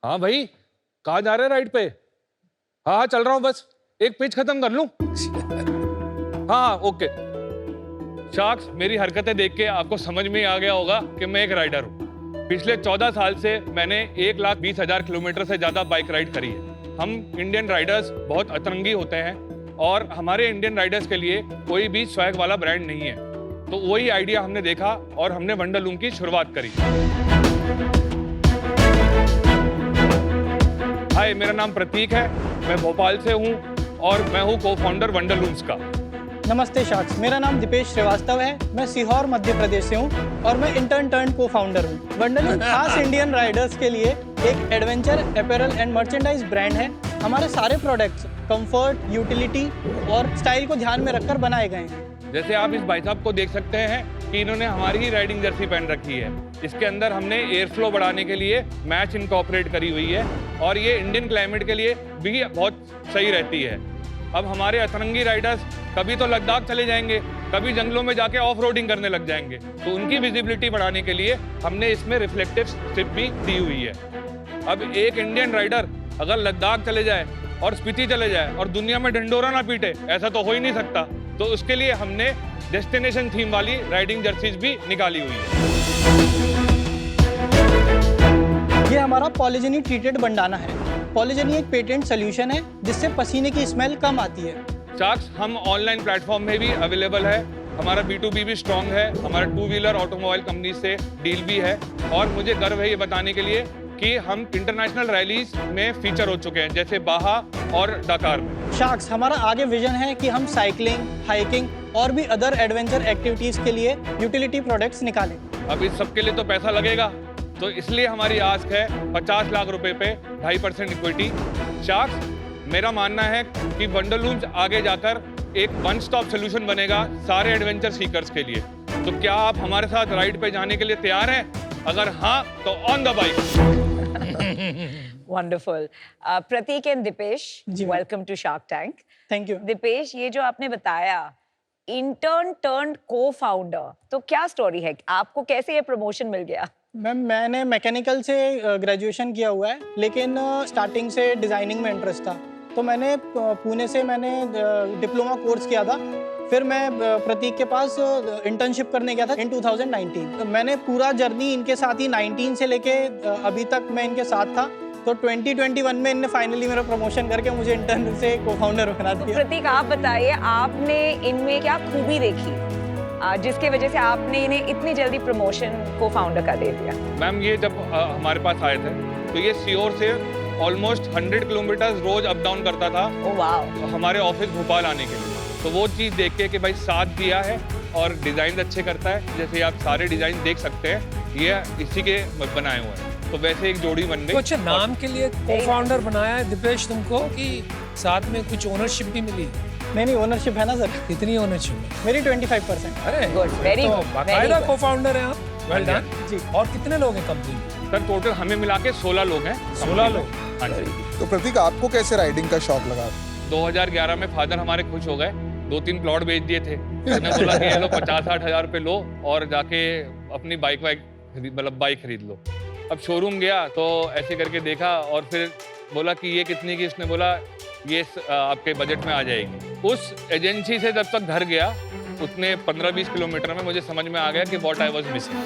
हाँ भाई, कहाँ जा रहे हैं राइड पे? हाँ हाँ चल रहा हूँ, बस एक पेज खत्म कर लूं। हाँ हाँ ओके। शार्क्स, मेरी हरकतें देख के आपको समझ में आ गया होगा कि मैं एक राइडर हूँ। पिछले 14 साल से मैंने 1,20,000 किलोमीटर से ज्यादा बाइक राइड करी है। हम इंडियन राइडर्स बहुत अतरंगी होते हैं और हमारे इंडियन राइडर्स के लिए कोई भी स्वैग वाला ब्रांड नहीं है। तो वही आइडिया हमने देखा और हमने वंडरलूम की शुरुआत करी। हाय, मेरा नाम प्रतीक है, मैं भोपाल से हूँ और मैं हूँ को फाउंडर वंडरलूम्स का। नमस्ते शार्क्स, मेरा नाम दीपेश श्रीवास्तव है। मैं सीहोर मध्य प्रदेश से हूँ और मैं इंटर्न टर्न को फाउंडर हूँ। वंडरलूम खास इंडियन राइडर्स के लिए एक adventure apparel and merchandise brand है। हमारे सारे प्रोडक्ट्स कंफर्ट, यूटिलिटी और स्टाइल को ध्यान में रखकर बनाए गए हैं। जैसे आप इस भाई साहब को देख सकते हैं कि इन्होंने हमारी ही राइडिंग जर्सी पहन रखी है। इसके अंदर हमने एयर फ्लो बढ़ाने के लिए मैच इनकॉर्पोरेट करी हुई है और ये इंडियन क्लाइमेट के लिए भी बहुत सही रहती है। अब हमारे अतरंगी राइडर्स कभी तो लद्दाख चले जाएंगे, कभी जंगलों में जाके ऑफ रोडिंग करने लग जाएंगे, तो उनकी विजिबिलिटी बढ़ाने के लिए हमने इसमें रिफ्लेक्टिव स्ट्रिप भी दी हुई है। अब एक इंडियन राइडर अगर लद्दाख चले जाए और स्पीति चले जाए और दुनिया में ढिंडोरा ना पीटे, ऐसा तो हो ही नहीं सकता। तो उसके लिए हमने डेस्टिनेशन थीम वाली राइडिंग जर्सीज भी निकाली हुई है। ये हमारा पॉलीजेनी ट्रीटेड बंडाना है। पॉलीजेनी एक पेटेंट सोल्यूशन है जिससे पसीने की स्मेल कम आती है। शार्क्स, हम ऑनलाइन प्लेटफॉर्म में भी अवेलेबल है। हमारा B2B भी स्ट्रॉन्ग है। हमारा 2 व्हीलर ऑटोमोबाइल कंपनी से डील भी है और मुझे गर्व है ये बताने के लिए कि हम इंटरनेशनल रैलीज में फीचर हो चुके हैं, जैसे बाहा और डकार में। शार्क्स, हमारा आगे विजन है कि हम साइकिलिंग, हाइकिंग और भी अदर एडवेंचर एक्टिविटीज के लिए यूटिलिटी प्रोडक्ट्स निकालें। अब इस सब के लिए तो पैसा लगेगा, तो इसलिए हमारी आस्क है 50 लाख रुपए पे 2.5% इक्विटी। शार्क्स, मेरा मानना है कि वंडरलूम्स आगे जाकर एक वन स्टॉप सोल्यूशन बनेगा सारे एडवेंचर सीकर्स के लिए। तो क्या आप हमारे साथ राइड पे जाने के लिए तैयार हैं? अगर हाँ तो on the bike. Wonderful. Pratik and Dipesh, welcome to Shark Tank. Thank you. Dipesh, ये जो आपने बताया इंटर्न टर्न को-फाउंडर, तो क्या स्टोरी है? आपको कैसे ये प्रमोशन मिल गया? मैम, मैंने मैकेनिकल से ग्रेजुएशन किया हुआ है, लेकिन स्टार्टिंग से डिज़ाइनिंग में इंटरेस्ट था। तो मैंने पुणे से डिप्लोमा कोर्स किया था। फिर मैं प्रतीक के पास इंटर्नशिप करने गया था इन 2019। मैंने पूरा जर्नी इनके साथ ही 19 से लेके अभी तक मैं इनके साथ था। तो 2021 में इनने फाइनली मेरा प्रमोशन करके मुझे इंटर्न से को-फाउंडर बना दिया। प्रतीक, आप बताइए, आपने इनमें क्या खूबी देखी जिसके वजह से आपने इन्हें इतनी जल्दी प्रमोशन को-फाउंडर का दे दिया? मैम, ये जब हमारे पास आए थे तो ये सीहोर से ऑलमोस्ट 100 किलोमीटर रोज अप डाउन करता था। ओह वाह। हमारे ऑफिस भोपाल आने के लिए। तो वो चीज़ देख के कि भाई साथ दिया है और डिज़ाइन अच्छे करता है, जैसे आप सारे डिज़ाइन देख सकते हैं, ये इसी के बनाए हुए हैं। तो वैसे एक जोड़ी बन गई। कुछ नाम के लिए को-फाउंडर बनाया है दिपेश तुमको, कि साथ में कुछ ओनरशिप भी मिली? नहीं, ओनरशिप है ना सर। कितनी ओनरशिप है? मेरी 25%। अरे गुड, वेरी तो गुड, बाकायदा को-फाउंडर हैं आप। वेल डन जी। और कितने लोग हैं कंपनी में? सर टोटल हमें मिला के 16 लोग हैं। 16 लोग। हाँ जी। तो प्रतीक, आपको कैसे राइडिंग का शौक लगा? 2011 में फादर हमारे खुश हो गए, 2-3 प्लॉट बेच दिए थे। उन्होंने बोला कि ये लो 50-60 हज़ार रुपये लो और जाके अपनी बाइक खरीद लो। अब शोरूम गया तो ऐसे करके देखा और फिर बोला कि ये कितने की? इसने बोला ये आपके बजट में आ जाएगी। उस एजेंसी से जब तक घर गया उतने 15-20 किलोमीटर में मुझे समझ में आ गया कि व्हाट आई वाज मिसिंग।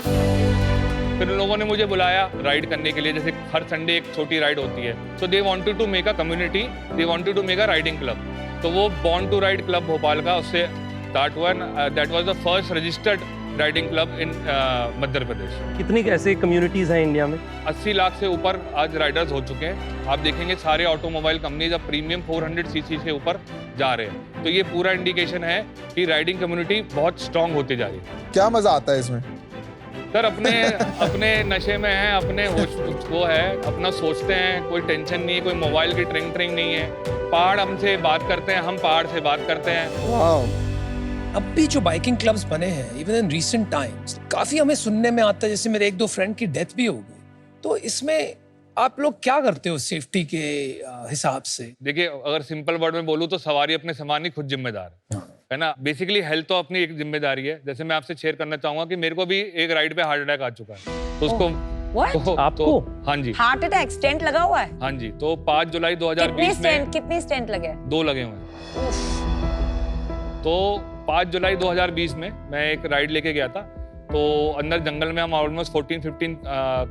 फिर उन लोगों ने मुझे बुलाया राइड करने के लिए, जैसे हर संडे एक छोटी राइड होती है। So they wanted to make a community, they wanted to make a riding club. तो वो Born to Ride Club Bhopal का, उससे that was the first registered riding club in Madhya Pradesh. कितनी ऐसी कम्युनिटीज हैं इंडिया में? 80 लाख से ऊपर आज राइडर्स हो चुके हैं। आप देखेंगे सारे ऑटोमोबाइल कंपनीज अब प्रीमियम 400 सीसी से ऊपर जा रहे हैं। तो ये पूरा इंडिकेशन है कि राइडिंग कम्युनिटी बहुत स्ट्रांग होती जा रही है। क्या मजा आता है इसमें? सर अपने नशे में हैं, अपने होश वो है, अपना सोचते हैं, कोई टेंशन नहीं है, कोई मोबाइल की ट्रिंग नहीं है। पहाड़ हमसे बात करते हैं, हम पहाड़ से बात करते हैं। वाह। अब भी जो बाइकिंग क्लब्स बने हैं इवन इन रीसेंट टाइम्स, काफी हमें सुनने में आता है, जैसे मेरे 1-2 फ्रेंड की डेथ भी हो गई। तो इसमें आप लोग क्या करते हो सेफ्टी के हिसाब से? देखिए, अगर सिंपल वर्ड में बोलूँ तो सवारी अपने सामान ही खुद जिम्मेदार है ना। बेसिकली हेल्थ तो अपनी एक जिम्मेदारी है। जैसे मैं आपसे शेयर करना चाहूंगा कि मेरे को भी एक राइड पे हार्ट अटैक आ चुका है, तो उसको What? आपको? हाँ जी, हार्ट अटैक स्टेंट लगा हुआ है? हाँ जी। तो 5 जुलाई 2020 में कितने स्टेंट लगे हैं? 2 लगे हुए हैं। तो 5 जुलाई 2020 में मैं एक राइड लेके गया था। तो अंदर जंगल में हम ऑलमोस्ट 14-15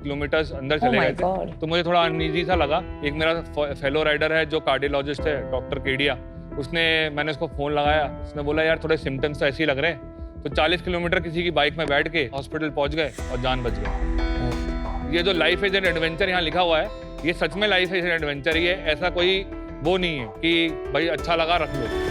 किलोमीटर अंदर Oh चले my गए थे। God. तो मुझे थोड़ा अनईजी सा लगा। एक मेरा फेलो राइडर है जो कार्डियोलॉजिस्ट है, डॉक्टर केडिया, मैंने उसको फोन लगाया। उसने बोला यार थोड़े सिम्टम्स तो ऐसे ही लग रहे हैं। तो 40 किलोमीटर किसी की बाइक में बैठ के हॉस्पिटल पहुंच गए और जान बच गई। ये जो लाइफ इज एन एडवेंचर यहाँ लिखा हुआ है, ये सच में लाइफ इज एन एडवेंचर ही है। ऐसा कोई वो नहीं है कि भाई अच्छा लगा रख लो।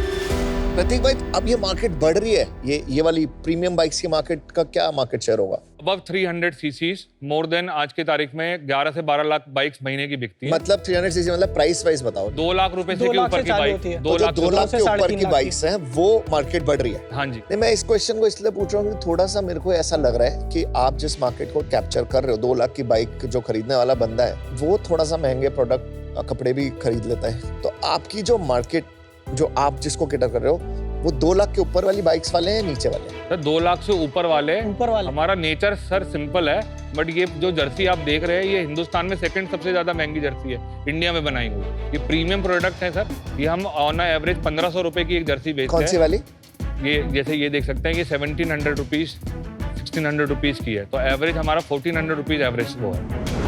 प्रतीक भाई, अब ये मार्केट बढ़ रही है, ये वाली प्रीमियम बाइक्स की मार्केट का क्या मार्केट शेयर होगा? अबव 300 सीसीज मोर देन आज की तारीख में 11 से 12 लाख बाइक्स महीने की बिकती है। मतलब 300 सीसी मतलब प्राइस वाइज बताओ। 2 लाख रुपए से 2 के लाख ऊपर से की चालू बाइक, होती है। 2 तो लाख जो 2 लाख से के ऊपर 3.5 की लाख बाइक्स हैं वो मार्केट बढ़ रही है। हाँ जी। नहीं, मैं इस क्वेश्चन को इसलिए पूछ रहा हूँ कि थोड़ा सा मेरे को ऐसा लग रहा है कि आप जिस मार्केट को कैप्चर कर रहे हो, 2 लाख की बाइक जो खरीदने वाला बंदा है वो थोड़ा सा महंगे प्रोडक्ट कपड़े भी खरीद लेता है। तो आपकी जो मार्केट जो आप जिसको कैटर कर रहे हो वो 2 लाख के ऊपर वाली बाइक्स वाले हैं, नीचे वाले? सर 2 लाख से ऊपर वाले हमारा नेचर सर सिंपल है। बट ये जो जर्सी आप देख रहे हैं, ये हिंदुस्तान में सेकंड सबसे ज्यादा महंगी जर्सी है इंडिया में बनाई हुई। ये प्रीमियम प्रोडक्ट है सर। ये हम ऑन एवरेज 1500 रुपए की एक जर्सी बेचते हैं। कौन सी वाली? ये जैसे ये देख सकते हैं कि 1700 रुपीज 1600 रुपीज की है। तो एवरेज हमारा 1400 रुपीज एवरेज वो है।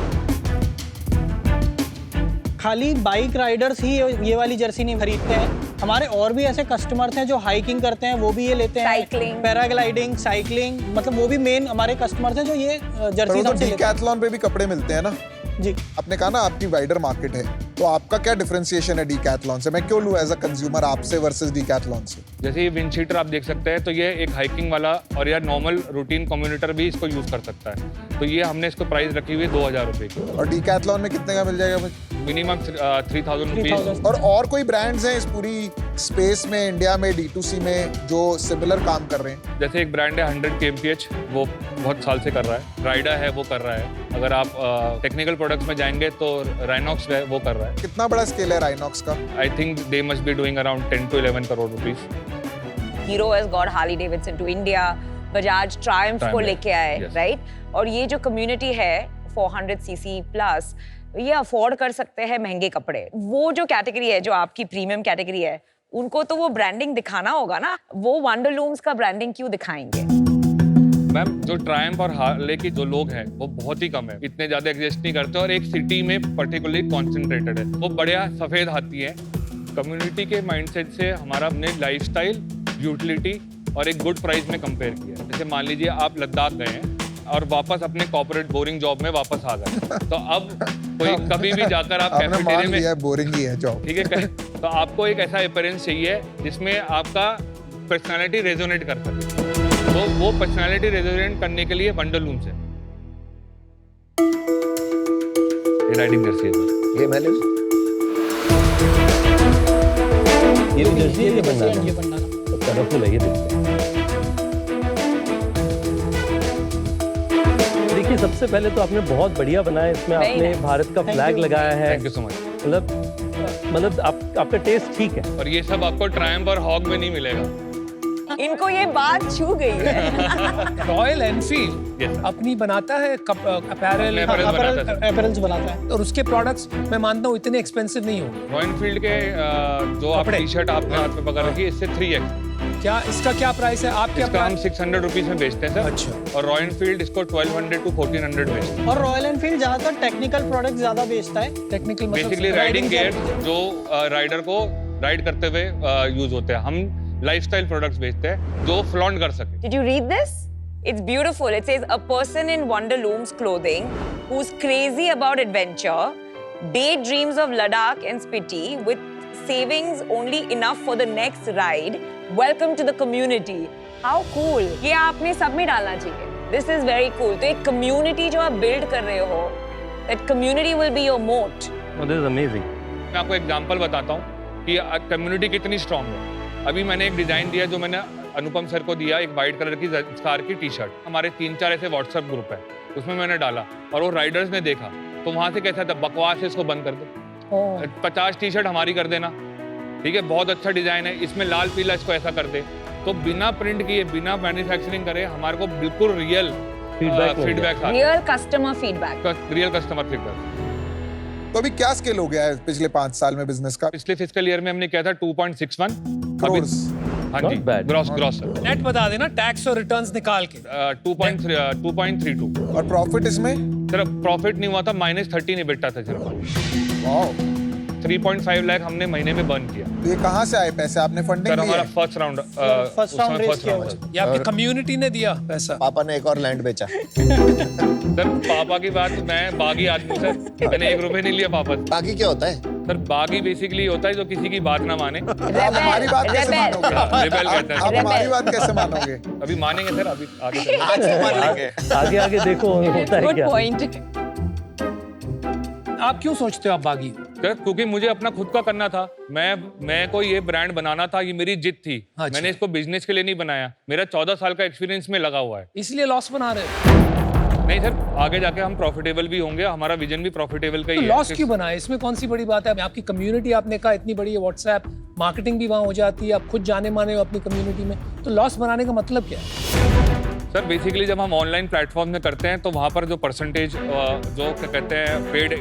खाली बाइक राइडर्स ही ये वाली जर्सी नहीं खरीदते हैं। हमारे और भी ऐसे कस्टमर्स हैं जो हाइकिंग करते हैं, वो भी ये लेते हैं। साइकिलिंग, पैराग्लाइडिंग, साइकिलिंग, मतलब वो भी मेन हमारे कस्टमर्स हैं जो ये जर्सी तो हमसे लेते हैं। डीकैथलॉन पे भी कपड़े मिलते हैं ना? जी। आपने कहा ना आपकी वाइडर मार्केट है, तो आपका क्या डिफरेंशिएशन है डीकैथलॉन से? मैं क्यों लूं एज अ कंज्यूमर आपसे वर्सेस डीकैथलॉन से? जैसे ये विंड शीटर आप देख सकते हैं, तो ये एक हाइकिंग वाला और या नॉर्मल रूटीन कम्युनिटर भी इसको यूज कर सकता है। तो ये हमने इसको प्राइस रखी हुई है 2000 रुपए की। और डीकैथलॉन में कितने का मिल जाएगा भाई? Minimum 3000 rupees. और कोई ब्रांड्स हैं इस पूरी स्पेस में, इंडिया में D2C में, जो सिमिलर काम कर रहे हैं? जैसे एक ब्रांड है 100 kmph, वो बहुत साल से कर रहा है। राइडा है, वो कर रहा है। अगर आप टेक्निकल प्रोडक्ट्स में जाएंगे तो राइनॉक्स है, वो कर रहा है। कितना बड़ा स्केल है राइनॉक्स का? I think they must be doing around 10 to 11 crore rupees. Hero has got Harley Davidson to India, Bajaj Triumph को लेके आए, yes. राइट? और ये जो कम्युनिटी है 400 सीसी प्लस, ये अफोर्ड कर सकते हैं महंगे कपड़े। वो जो कैटेगरी है, जो आपकी प्रीमियम कैटेगरी है, उनको तो वो ब्रांडिंग दिखाना होगा ना। वो वंडरलूम्स का ब्रांडिंग क्यों दिखाएंगे? मैम, जो ट्रायम्फ और हार्ले के जो लोग हैं वो बहुत ही कम है, इतने ज्यादा एग्जिस्ट नहीं करते और एक सिटी में पर्टिकुलरली कॉन्सेंट्रेटेड है। वो बढ़िया सफेद हाथी है। कम्युनिटी के माइंडसेट से हमारा अपने लाइफस्टाइल, यूटिलिटी और एक गुड प्राइस में कंपेयर किया। जैसे मान लीजिए आप लद्दाख गए हैं और वापस अपने कॉर्पोरेट बोरिंग जॉब में वापस आ गए, तो अब कोई कभी भी जाकर आप आपने कैफेटेरिया मान में, लिया बोरिंग ही है जॉब, ठीक है, तो आपको एक ऐसा अपीयरेंस चाहिए जिसमें आपका पर्सनालिटी रेजोनेट कर सके। तो वो पर्सनालिटी रेजोनेट करने के लिए वंडरलूम से ये राइडिंग जर्सी है सर। ये मैंने ये भी जर्सी है, ये बंगाल ये बंगाल। तो कलरफुल है, ये देखते हैं। देखिए, सबसे पहले तो आपने बहुत बढ़िया बनाया। इसमें Very आपने nice. भारत का Thank फ्लैग you. लगाया है। Thank you so much. मतलब आपका टेस्ट ठीक है। और ये सब आपको ट्रायम्फ और हॉग में नहीं मिलेगा। इनको ये बात छू गई है। Royal Enfield Yes, sir. अपनी बनाता है अपैरल अपने apparel बनाता है, sir. अपैरल्स बनाता है। और उसके प्रोडक्ट्स मैं मानता हूँ इतने एक्सपेंसिव नहीं होंगे। रॉयल फील्ड के जो आप कपड़े। टी शर्ट आपने हाथ में पकड़ रखी है, इससे 3x। क्या इसका क्या प्राइस है? आप क्या इसका हम 600 रुपीज में बेचते हैं सर। अच्छा। और रॉयल फील्ड इसको 1200 to 1400 बेचते हैं। और रॉयल एनफील्ड ज्यादातर टेक्निकल प्रोडक्ट ज्यादा बेचता है। टेक्निकल बेसिकली मतलब राइडिंग riding गियर जो राइडर को राइड करते हुए यूज होते हैं। हम लाइफस्टाइल प्रोडक्ट्स बेचते हैं जो फ्लॉन्ट कर सके। Did you read this? It's beautiful. It says a person in Wonderloom's clothing who's crazy about adventure, daydreams of Ladakh and Spiti with savings only enough for the next ride. Welcome to the community. How cool! ये आपने सब में डालना चाहिए. This is very cool. तो एक community जो आप build कर रहे हो, that community will be your moat. Oh, this is amazing. मैं आपको एग्जांपल बताता हूँ कि कम्युनिटी कितनी स्ट्रांग है। अभी मैंने एक डिजाइन दिया जो मैंने अनुपम सर को दिया, एक वाइट कलर की स्कार की टी शर्ट। हमारे 3-4 ऐसे व्हाट्सएप ग्रुप है, उसमें मैंने डाला और वो राइडर्स ने देखा तो वहां से कैसा था, बकवास है, इसको बंद कर दो। 50 टी शर्ट हमारी कर देना, ठीक है, बहुत अच्छा डिजाइन है, इसमें लाल पीला, इसको ऐसा कर दे। तो बिना प्रिंट किए, बिना मैन्युफैक्चरिंग करे, हमारे को बिल्कुल real feedback feedback Real customer feedback. Real customer feedback. तो अभी क्या स्केल हो गया है पिछले 5 साल में बिजनेस का? पिछले फिस्कल ईयर में हमने किया था 2.61 Crores. हाँ जी, Not bad. Gross sir. Net बता देना टैक्स और रिटर्न्स निकाल के। 2.32 और प्रॉफिट इसमें? सिर्फ प्रॉफिट नहीं हुआ था, -13 इबिटा था सिर्फ। वाओ। 3.5 लाख हमने महीने में बर्न किया। तो ये कहाँ से आए पैसे? आपने फंडिंग सर ली हमारा है? First round first round race किया हुआ है। ये आपकी कम्युनिटी ने दिया पैसा। पापा ने एक और लैंड बेचा। सर पापा की बात, मैं बागी आदमी सर, मैंने 1 रुपए नहीं लिया पापा से। बाकी क्या होता है? सर बागी बेसिकली होता है जो किसी की बात ना माने। आप हमारी बात कैसे Rebel. मानोगे? रिबेल कहते आप हैं। हमारी बात कैसे मानोगे? अभी मानेंगे सर, अभी आगे चलेंगे। आगे आगे देखो होता है Good क्या। point. आप क्यों सोचते हो आप बागी? सर क्योंकि मुझे अपना खुद का करना था। मैं को ये ब्रांड बनाना था, ये मेरी जिद थी। अच्छा। मैंने इसको बिजनेस के लिए नहीं बनाया। मेरा 14 साल का एक्सपीरियंस में लगा हुआ है। इसलिए लॉस बना रहे हो? नहीं सर, आगे जाके हम प्रॉफिटेबल भी होंगे, हमारा विजन भी प्रॉफिटेबल का तो ही है। लॉस क्यों बनाए? इसमें कौन सी बड़ी बात है? आपकी कम्युनिटी आपने कहा इतनी बड़ी है, व्हाट्सएप मार्केटिंग भी वहाँ हो जाती है, आप खुद जाने माने हो अपनी कम्युनिटी में, तो लॉस बनाने का मतलब क्या है? सर बेसिकली जब हम ऑनलाइन प्लेटफॉर्म में करते हैं तो वहाँ पर जो परसेंटेज जो क्या कहते हैं पेड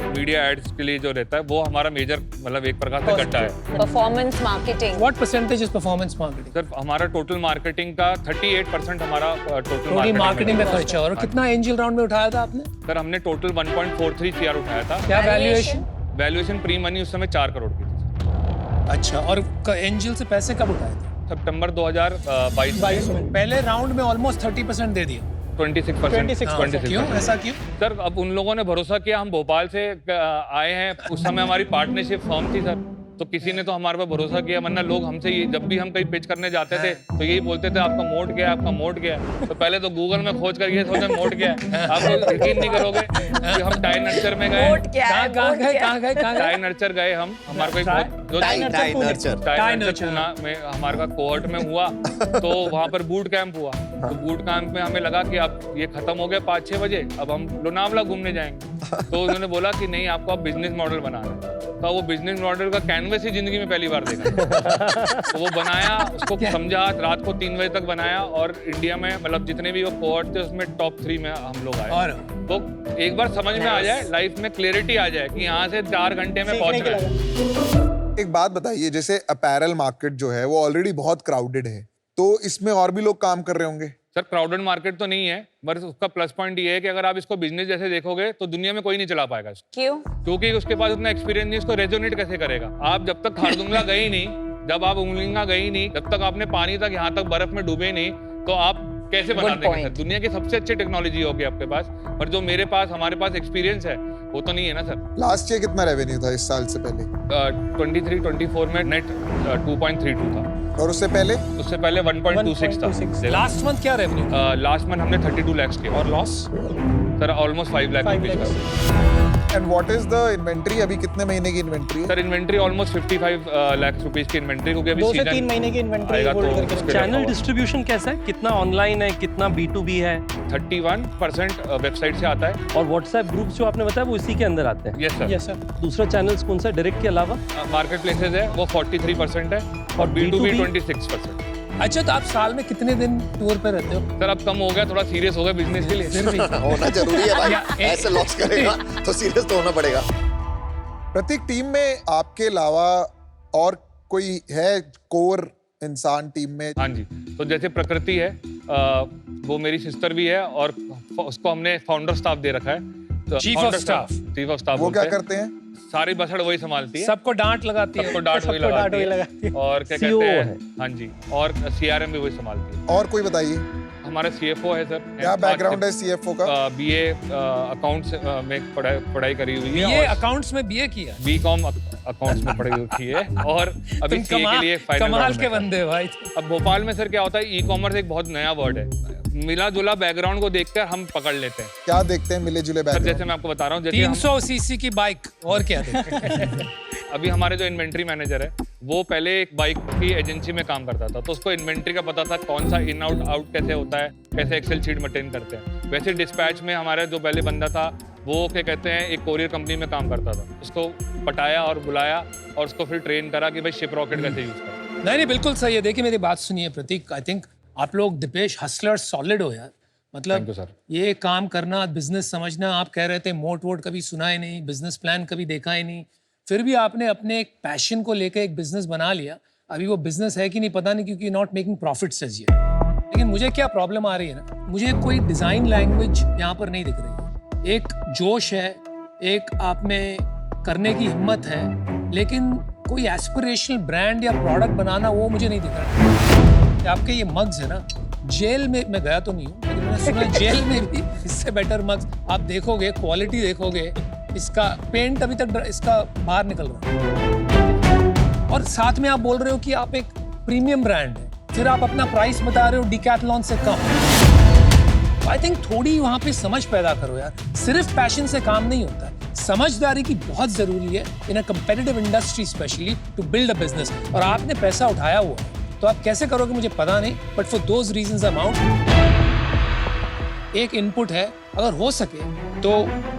मीडिया एड्स के लिए जो रहता है वो हमारा मेजर मतलब एक प्रकार से घटा है। Performance marketing. What percentage is performance marketing? Sir हमारा टोटल मार्केटिंग का 38% हमारा टोटल टोटल मार्केटिंग में खर्चा और कितना एंजल राउंड में उठाया था आपने? सर हमने टोटल 1.43 CR उठाया था। क्या वैल्यूएशन? वैल्यूएशन प्री मनी उस समय 4 करोड़ की थी। अच्छा, और एंजल से पैसे कब उठाए थे? सितंबर 2022 में पहले राउंड में ऑलमोस्ट 30% दे दिया। 26%। क्यों ऐसा क्यों? सर अब उन लोगों ने भरोसा किया, हम भोपाल से आए हैं, उस समय हमारी पार्टनरशिप फर्म थी सर, तो किसी ने तो हमारे पर भरोसा किया। वरना लोग हमसे जब भी हम कहीं पिच करने जाते थे तो यही बोलते थे आपका मोड क्या है, आपका मोड क्या है। तो पहले तो गूगल में खोज कर ये सोचे मोड क्या है। आप लोग यकीन नहीं करोगे कि हम टाई नर्चर में गए। Vote क्या है? कहाँ Vote क्या है? कहाँ गए? टाई नर्चर गए हम, हमारे को एक जो tie nurture. Tie nurture Poona में हमारे का कोहर्ट में हुआ। तो वहाँ पर बूट कैंप हुआ। तो बूट कैंप में हमें लगा कि अब ये खत्म हो गया 5-6 बजे, अब हम लोनावला घूमने जाएंगे। तो उन्होंने बोला कि नहीं, आपको अब बिजनेस मॉडल बनाना है। तो वो बिजनेस मॉडल का कैनवस ही जिंदगी में पहली बार देखा। तो वो बनाया, उसको समझा, रात को 3 बजे तक बनाया और इंडिया में मतलब जितने भी वो कोहर्ट थे उसमें टॉप 3 में हम लोग आए। और तो एक बार समझ में आ जाए, लाइफ में क्लैरिटी आ जाए कि यहाँ से 4 घंटे में पहुंच गए। एक बात बताइए, जैसे अपैरल मार्केट जो है वो ऑलरेडी बहुत क्राउडेड है, तो इसमें और भी लोग काम कर रहे होंगे? सर क्राउडेड मार्केट तो नहीं है, बस उसका प्लस पॉइंट ये है कि अगर आप इसको बिजनेस जैसे देखोगे तो दुनिया में कोई नहीं चला पाएगा इसको। क्यों? क्योंकि उसके पास उतना एक्सपीरियंस नहीं, इसको रेजोनेट कैसे करेगा। आप जब तक खारदुंगा गए ही नहीं, जब आप उंगलिंगा गए ही नहीं, जब तक आपने पानी तक यहाँ तक बर्फ में डूबे नहीं, तो आप कैसे बना देंगे सर? दुनिया की सबसे अच्छी टेक्नोलॉजी होगी आपके पास, पर जो मेरे पास हमारे पास एक्सपीरियंस है वो तो नहीं है ना सर। लास्ट ईयर कितना रेवेन्यू था इस साल से पहले? 23-24 में नेट 2.32 था और उससे पहले? उससे पहले 1.26 था। लास्ट मंथ क्या रेवेन्यू? लास्ट मंथ हमने 32 लाख के और loss? Sir almost 5 lakh 5 rupees lakhs। And what is the inventory? अभी कितने महीने की इन्वेंट्री है? Sir inventory almost 55 lakh rupees की इन्वेंट्री, क्योंकि अभी 2 से सीजन 3 महीने की इन्वेंट्री आएगा होल्ड तो करके उसके रखा लिए- चैनल डिस्ट्रीब्यूशन कैसा है? कितना ऑनलाइन है, कितना B2B है? 31% वेबसाइट से आता है। और व्हाट्सएप ग्रुप जो आपने बताया वो इसी के अंदर आते हैं? Yes sir. Yes sir. दूसरा चैनल्स कौन सा डायरेक्ट के अलावा? मार्केट प्लेसेज है वो 43% है और B2B 26%। अच्छा, तो आप साल में कितने दिन टूर पे रहते हो? सर अब कम हो गया, थोड़ा सीरियस हो गया बिजनेस के लिए। फिर भी होना जरूरी है भाई, ऐसे लॉस करेगा तो सीरियस तो होना पड़ेगा। प्रतीक, टीम में आपके अलावा और कोई है कोर इंसान टीम में? हाँ जी, तो जैसे प्रकृति है, वो मेरी सिस्टर भी है और उसको हमने फाउंडर स्टाफ दे रखा है। Chief of staff। Chief of staff वो क्या करते हैं? सारी बसड़ वही संभालती है, सबको डांट लगाती है। सबको डांट वही सबको डांट लगाती वही है लगाती है। और क्या CEO कहते हैं है। हाँ जी, और CRM भी वही संभालती है। और कोई बताइए, हमारा CFO है सर। क्या बैकग्राउंड है CFO का? BA अकाउंट्स में पढ़ाई करी हुई है। ये और अकाउंट्स में बीए किया? BCom अकाउंट्स में पढ़ाई हुई है और अभी तुम CA के लिए फाइनल कमाल के बंदे हो भाई। अब भोपाल में सर क्या होता है, ई-कॉमर्स एक बहुत नया वर्ड है। मिला जुला बैकग्राउंड को देखकर हम पकड़ लेते हैं। क्या देखते हैं मिले जुले सर जैसे बैकग्राउंड? मैं आपको बता रहा हूँ, जैसे हम 300 सीसी की बाइक और क्या देखते? अभी हमारे जो इन्वेंट्री मैनेजर है वो पहले एक बाइक की एजेंसी में काम करता था, तो उसको इन्वेंट्री का पता था, कौन सा इन आउट कैसे होता है, कैसे एक्सेल शीट मेंटेन करते हैं। वैसे डिस्पैच में हमारा जो पहले बंदा था वो क्या कहते हैं एक कोरियर कंपनी में काम करता था। उसको पटाया और बुलाया और उसको फिर ट्रेन करा कि भाई शिप रॉकेट कैसे यूज करें। नहीं, नहीं, बिल्कुल सही है। देखिए मेरी बात सुनिए प्रतीक, आई थिंक आप लोग दीपेश हसलर सॉलिड हो यार। मतलब थैंक यू सर। ये काम करना, बिजनेस समझना, आप कह रहे थे मोट वोट कभी सुना ही नहीं, बिजनेस प्लान कभी देखा ही नहीं, फिर भी आपने अपने एक पैशन को लेकर एक बिजनेस बना लिया। अभी वो बिजनेस है कि नहीं पता नहीं, क्योंकि not making profits as yet. लेकिन मुझे क्या प्रॉब्लम आ रही है ना, मुझे कोई डिजाइन लैंग्वेज यहाँ पर नहीं दिख रही है। एक जोश है, एक आप में करने की हिम्मत है, लेकिन कोई एस्पिरेशनल ब्रांड या प्रोडक्ट बनाना वो मुझे नहीं दिख रहा। आपके ये मग्स है ना, जेल में मैं गया तो नहीं हूँ, लेकिन मैंने सुना जेल में भी इससे बेटर मग्स आप देखोगे, क्वालिटी देखोगे, इसका पेंट अभी तक इसका बाहर निकल रहा है। और साथ में आप बोल रहे हो कि आप एक प्रीमियम ब्रांड है, फिर आप अपना प्राइस बता रहे हो डिकैथलॉन से कम। आई थिंक थोड़ी वहां पे समझ पैदा करो यार, सिर्फ पैशन से काम नहीं होता है, समझदारी की बहुत जरूरी है in a competitive industry specially to build a business. और आपने पैसा उठाया हुआ है, तो आप कैसे करोगे मुझे पता नहीं, but for those reasons amount एक इनपुट है, अगर हो सके तो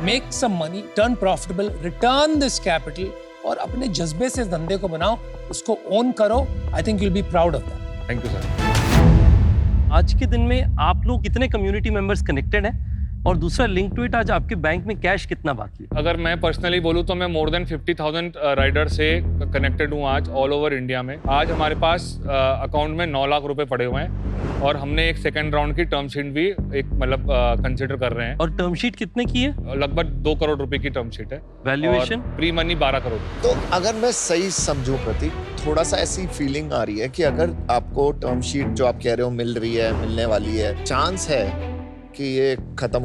make some money, turn profitable, return this capital और अपने जज्बे से धंधे को बनाओ, उसको ओन करो। I think you will be proud of that. Thank you sir. आज के दिन में आप लोग कितने कम्युनिटी मेंबर्स कनेक्टेड हैं, और दूसरा लिंक टू इट, आज आपके बैंक में कैश कितना बाकी है? अगर मैं पर्सनली बोलूँ तो मैं मोर देन 50,000 राइडर से कनेक्टेड हूँ आज ऑल ओवर इंडिया में। आज हमारे पास अकाउंट में 9 लाख रुपए पड़े हुए हैं, और हमने एक सेकंड राउंड की टर्म शीट भी एक मतलब कंसिडर कर रहे हैं। और टर्म शीट कितने की है? लगभग 2 करोड़ रुपए की टर्म शीट है। वैल्यूएशन? Pre money 12 crore. तो अगर मैं सही समझूं प्रतीक, थोड़ा सा ऐसी फीलिंग आ रही है कि अगर आपको टर्म शीट जो आप कह रहे हो मिल रही है, मिलने वाली है, चांस है कि ये खत्म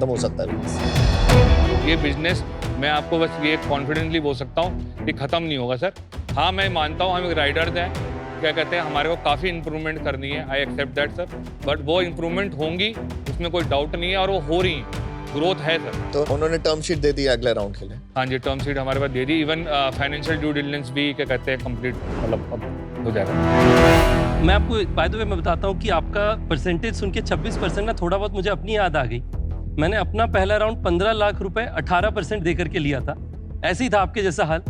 हो सकता है ये बिजनेस, मैं आपको बस ये कॉन्फिडेंटली बोल सकता हूँ कि खत्म नहीं होगा सर। हाँ, मैं मानता हूँ हम एक राइडर्स हैं, क्या कहते हैं, हमारे को काफ़ी इंप्रूवमेंट करनी है, I accept that sir, but वो इंप्रूवमेंट होंगी, उसमें कोई डाउट नहीं है, और वो हो रही है, ग्रोथ है सर। तो उन्होंने टर्म शीट दे दी अगले राउंड के लिए? हाँ जी, टर्म शीट हमारे पास दे दी, इवन फाइनेंशियल ड्यू डिलिजेंस भी क्या कहते हैं कंप्लीट मतलब अब हो जाएगा। मैं आपको बाय द वे मैं बताता हूँ कि आपका परसेंटेज सुन के 26% ना थोड़ा बहुत मुझे अपनी याद आ गई। मैंने अपना पहला राउंड 15 लाख रुपए 18% दे करके लिया था। ऐसे ही था आपके जैसा हाल।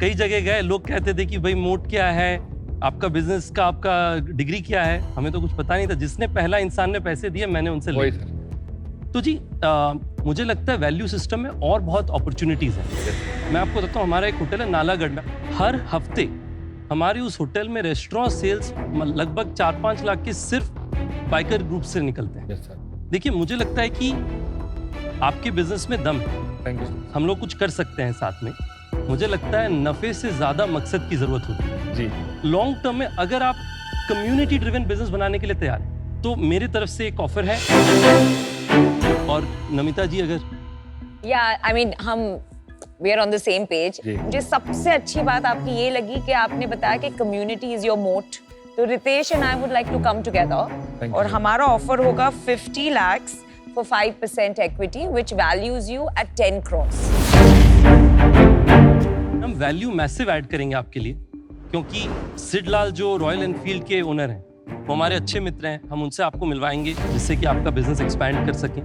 कई जगह गए, लोग कहते थे कि भाई मोट क्या है, आपका बिजनेस का, आपका डिग्री क्या है, हमें तो कुछ पता नहीं था। जिसने पहला इंसान ने पैसे दिए, मैंने उनसे लिए। तो जी मुझे लगता है वैल्यू सिस्टम में और बहुत अपॉर्चुनिटीज हैं। मैं आपको बताता हूँ, हमारा एक होटल है नालागढ़ में, हर हफ्ते हमारे उस होटल में रेस्टोरेंट सेल्स लगभग 4-5 लाख के सिर्फ बाइकर ग्रुप से निकलते हैं। देखिए, मुझे लगता है कि आपके बिजनेस में दम है। Thank you. हम लोग कुछ कर सकते हैं साथ में। मुझे लगता है नफे से ज्यादा मकसद की जरूरत होती है जी। लॉन्ग टर्म में अगर आप कम्युनिटी ड्रिवन बिजनेस बनाने के लिए तैयार हैं, तो मेरी तरफ से एक ऑफर है। और नमिता जी अगर आई मीन हम we are on the same page. जी। मुझे सबसे अच्छी बात आपकी ये लगी कि आपने बताया कि कम्युनिटी इज योर मोट। तो Ritesh and I would like to come together, और हमारा ऑफर होगा 50 lakhs for 5% equity which values you at 10 crores। हम वैल्यू मैसिव ऐड करेंगे आपके लिए, क्योंकि सिड लाल जो रॉयल एनफील्ड के ओनर हैं, वो हमारे अच्छे मित्र हैं। हम उनसे आपको मिलवाएंगे जिससे कि आपका बिजनेस एक्सपैंड कर सकें।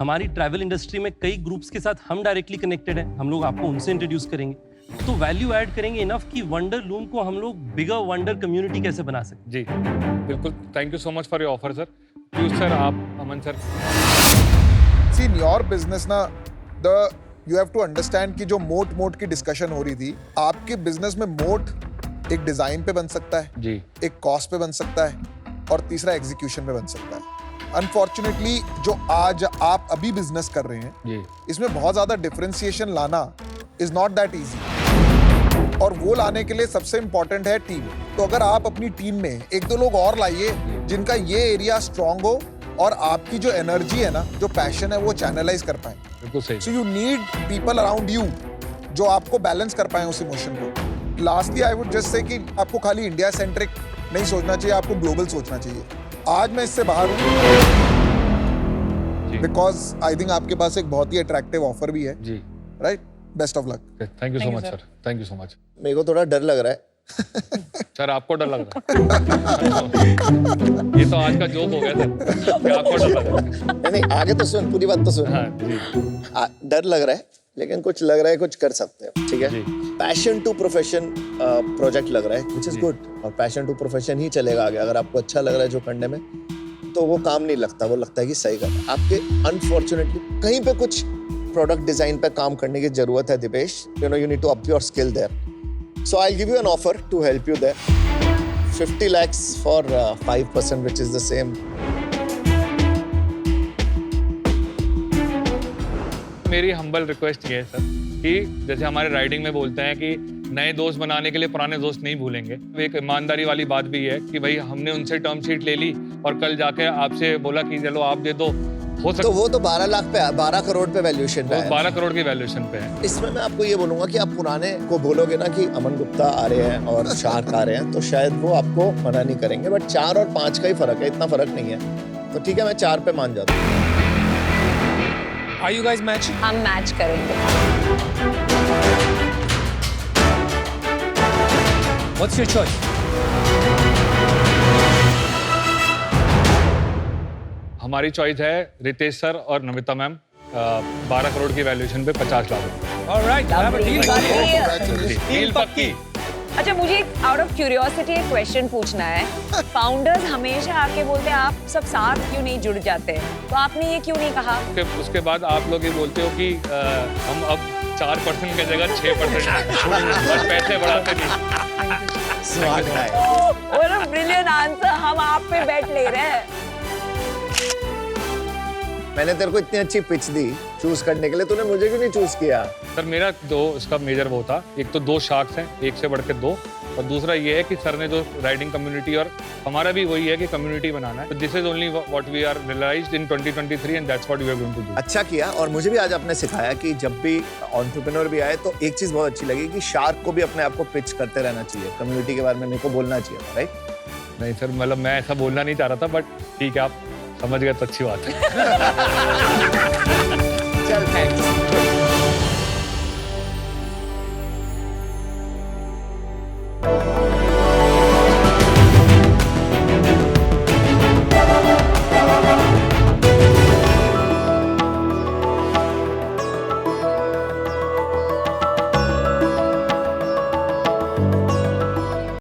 हमारी ट्रैवल इंडस्ट्री में कई ग्रुप्स के साथ हम डायरेक्टली कनेक्टेड हैं, हम लोग आपको उनसे इंट्रोड्यूस करेंगे। तो वैल्यू ऐड करेंगे इनफ कि वंडर लूम को हम लोग बिगर वंडर कम्युनिटी कैसे बना सकें। जी बिल्कुल, thank you so much for your offer sir. Please sir, आप Aman sir. See in your business ना, यू हैव टू अंडरस्टैंड कि जो मोट की डिस्कशन हो रही थी, आपके बिजनेस में मोट एक डिजाइन पे बन सकता है जी, एक कॉस्ट पे बन सकता है, और तीसरा एग्जीक्यूशन पे बन सकता है। अनफॉर्चुनेटली जो आज आप अभी बिजनेस कर रहे हैं जी, इसमें बहुत ज्यादा डिफरेंशिएशन लाना इज नॉट दैट इजी, और वो लाने के लिए सबसे इंपॉर्टेंट है टीम। तो अगर आप अपनी टीम में 1-2 लोग और लाइए जिनका ये एरिया स्ट्रांग हो, और आपकी जो एनर्जी है ना, जो पैशन है, वो चैनलाइज कर पाए। बिल्कुल सही। So you need people around you जो आपको बैलेंस कर पाए उस इमोशन को। Lastly I would just say कि आपको खाली इंडिया सेंट्रिक नहीं सोचना चाहिए, आपको ग्लोबल सोचना चाहिए। आज मैं इससे बाहर हूँ बिकॉज आई थिंक आपके पास एक बहुत ही अट्रैक्टिव ऑफर भी है जी। Right? Best of luck. Thank you so much sir, thank you so much. मेरे को थोड़ा डर लग रहा है। सर आपको डर लग रहा है? ये तो आज का जोक हो गया सर कि आपको डर लग रहा है। नहीं, आगे तो सुन, पूरी बात तो सुन। हाँ जी। डर लग रहा है, लेकिन कुछ लग रहा है, कुछ कर सकते हैं, ठीक है। जी। पैशन टू प्रोफेशन प्रोजेक्ट लग रहा है, विच इज जी। गुड, और पैशन टू प्रोफेशन ही चलेगा आगे। अगर आपको अच्छा लग रहा है जो करने में, तो वो काम नहीं लगता, वो लगता है कि सही कर। आपके अनफॉर्चुनेटली कहीं पे कुछ प्रोडक्ट डिजाइन पे काम करने की जरूरत है Dipesh, you know, you need to up your skill there. So I give you an offer to help you there, 50 lakhs for 5%, which is the same. मेरी हम्बल रिक्वेस्ट ये है सर कि जैसे हमारे राइडिंग में बोलते हैं कि नए दोस्त बनाने के लिए पुराने दोस्त नहीं भूलेंगे, एक ईमानदारी वाली बात भी है कि भाई हमने उनसे टर्म शीट ले ली और कल जाके आपसे बोला कि चलो आप दे दो, हो सकता तो वो तो 12 लाख पे, 12 करोड़ पे वैल्यूएशन पे है। 12 करोड़ की वैल्यूएशन पे है। इसमें मैं आपको ये बोलूंगा कि आप पुराने को बोलोगे ना कि अमन गुप्ता आ रहे हैं और शार्क आ रहे हैं, तो शायद वो आपको मना नहीं करेंगे, बट 4 और 5 का ही फर्क है, इतना फर्क नहीं है। तो ठीक है, मैं 4 पे मान जाता हूँ। Are you guys matching? हम मैच करेंगे। What's your choice? हमारी चॉइस है रितेश सर और नमिता मैम, 12 करोड़ की वैल्यूएशन पे 50 लाख रुपए। All right, I have a deal for you. Deal पक्की। अच्छा, मुझे आउट ऑफ क्यूरियोसिटी एक क्वेश्चन पूछना है। फाउंडर्स हमेशा आके बोलते हैं आप सब साथ क्यों नहीं जुड़ जाते, तो आपने ये क्यों नहीं कहा? उसके बाद आप लोग ये बोलते हो कि हम अब 4% की जगह 6% बस पैसे बढ़ाते नहीं। Smart guy. What a brilliant answer, हम आप पे बेट ले रहे हैं। मैंने तेरे को इतनी अच्छी पिच दी चूज करने के लिए, तूने मुझे क्यों नहीं चूज किया? सर मेरा दो इसका मेजर वो था, एक तो 2 शार्क्स हैं, एक से बढ़ के 2, और दूसरा ये है कि सर ने जो राइडिंग कम्युनिटी, और हमारा भी वही है कि कम्युनिटी बनाना है, this is only what we are realised in 2023 and that's what we are going to do. अच्छा किया, और मुझे भी आज आपने सिखाया कि जब भी एंटरप्रेन्योर भी आए तो एक चीज बहुत अच्छी लगी कि शार्क को भी अपने आप को पिच करते रहना चाहिए, कम्युनिटी के बारे में मेरे को बोलना चाहिए, राइट? नहीं सर, मतलब मैं ऐसा बोलना नहीं चाह रहा था, बट ठीक है, आप समझ गए तो अच्छी बात है। चल, थैंक्स।